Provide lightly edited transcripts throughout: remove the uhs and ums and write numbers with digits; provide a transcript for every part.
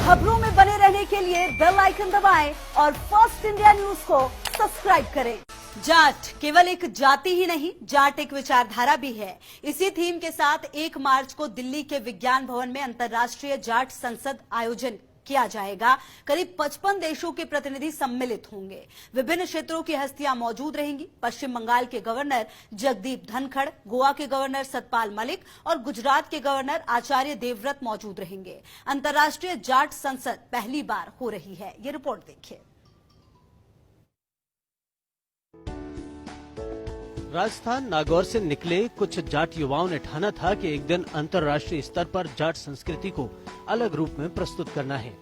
खबरों में बने रहने के लिए बेल आइकन दबाएं और फर्स्ट इंडिया न्यूज को सब्सक्राइब करें। जाट केवल एक जाति ही नहीं, जाट एक विचारधारा भी है। इसी थीम के साथ 1 मार्च को दिल्ली के विज्ञान भवन में अंतर्राष्ट्रीय जाट संसद आयोजन किया जाएगा। करीब 55 देशों के प्रतिनिधि सम्मिलित होंगे। विभिन्न क्षेत्रों की हस्तियां मौजूद रहेंगी। पश्चिम बंगाल के गवर्नर जगदीप धनखड़, गोवा के गवर्नर सतपाल मलिक और गुजरात के गवर्नर आचार्य देवव्रत मौजूद रहेंगे। अंतर्राष्ट्रीय जाट संसद पहली बार हो रही है। ये रिपोर्ट देखिए। राजस्थान नागौर से निकले कुछ जाट युवाओं ने ठाना था कि एक दिन अंतर्राष्ट्रीय स्तर पर जाट संस्कृति को अलग रूप में प्रस्तुत करना है।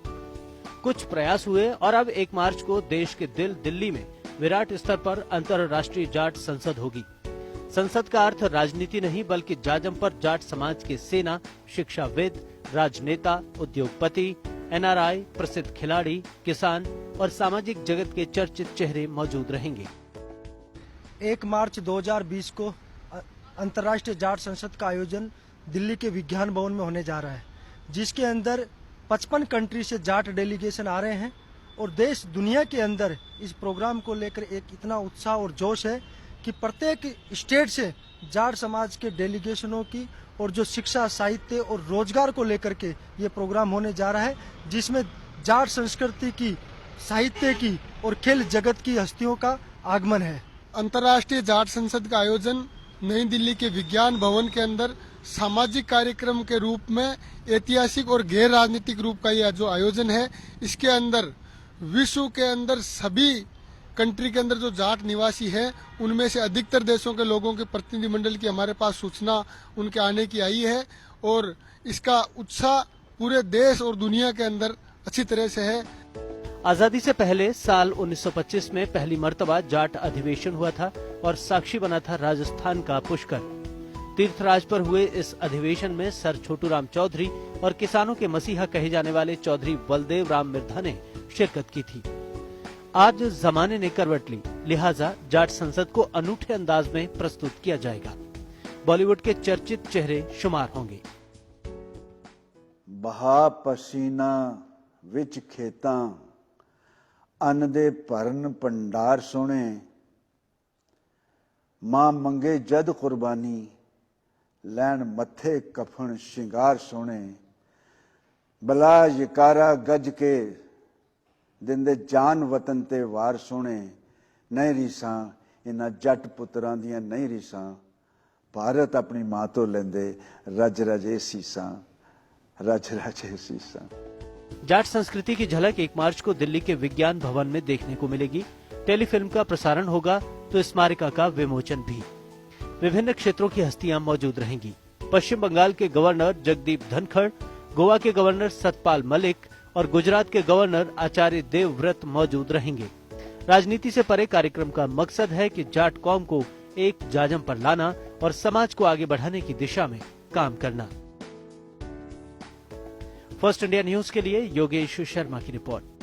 कुछ प्रयास हुए और अब 1 मार्च को देश के दिल्ली में विराट स्तर पर अंतर्राष्ट्रीय जाट संसद होगी। संसद का अर्थ राजनीति नहीं बल्कि जाजम पर जाट समाज के सेना, शिक्षाविद, राजनेता, उद्योगपति, NRI, प्रसिद्ध खिलाड़ी, किसान और सामाजिक जगत के चर्चित चेहरे मौजूद रहेंगे। 1 मार्च 2020 को अंतर्राष्ट्रीय जाट संसद का आयोजन दिल्ली के विज्ञान भवन में होने जा रहा है, जिसके अंदर 55 कंट्री से जाट डेलीगेशन आ रहे हैं और देश दुनिया के अंदर इस प्रोग्राम को लेकर एक इतना उत्साह और जोश है कि प्रत्येक स्टेट से जाट समाज के डेलीगेशनों की और जो शिक्षा, साहित्य और रोजगार को लेकर के ये प्रोग्राम होने जा रहा है, जिसमें जाट संस्कृति की, साहित्य की और खेल जगत की हस्तियों का आगमन है। अंतर्राष्ट्रीय जाट संसद का आयोजन नई दिल्ली के विज्ञान भवन के अंदर सामाजिक कार्यक्रम के रूप में ऐतिहासिक और गैर राजनीतिक रूप का यह जो आयोजन है, इसके अंदर विश्व के अंदर सभी कंट्री के अंदर जो जाट निवासी है उनमें से अधिकतर देशों के लोगों के प्रतिनिधिमंडल की हमारे पास सूचना उनके आने की आई है और इसका उत्साह पूरे देश और दुनिया के अंदर अच्छी तरह से है। आजादी से पहले साल 1925 में पहली मर्तबा जाट अधिवेशन हुआ था और साक्षी बना था राजस्थान का पुष्कर। तीर्थराज पर हुए इस अधिवेशन में सर छोटूराम चौधरी और किसानों के मसीहा कहे जाने वाले चौधरी बलदेव राम मिर्धा ने शिरकत की थी। आज जमाने ने करवट ली, लिहाजा जाट संसद को अनूठे अंदाज में प्रस्तुत किया जाएगा। बॉलीवुड के चर्चित चेहरे शुमार होंगे। बहा पसीना विच खेतां अन्न दे भरन भंडार सोने, मां मंगे जद कुर्बानी लैन मथे कफन शिंगार सोने, बला यकारा गज के दिंदे जान वतन ते वार सोने, नहीं रीसां इन्हां जट पुत्रां दियां नहीं रीसां, भारत अपनी मां तो लेंदे रज रज ए सीसां, रज रज ए सीसां। जाट संस्कृति की झलक 1 मार्च को दिल्ली के विज्ञान भवन में देखने को मिलेगी। टेलीफिल्म का प्रसारण होगा तो स्मारिका का विमोचन भी। विभिन्न क्षेत्रों की हस्तियां मौजूद रहेंगी। पश्चिम बंगाल के गवर्नर जगदीप धनखड़, गोवा के गवर्नर सतपाल मलिक और गुजरात के गवर्नर आचार्य देवव्रत मौजूद रहेंगे। राजनीति से परे कार्यक्रम का मकसद है कि जाट कौम को एक जाजम पर लाना और समाज को आगे बढ़ाने की दिशा में काम करना। फर्स्ट इंडिया न्यूज के लिए योगेश शर्मा की रिपोर्ट।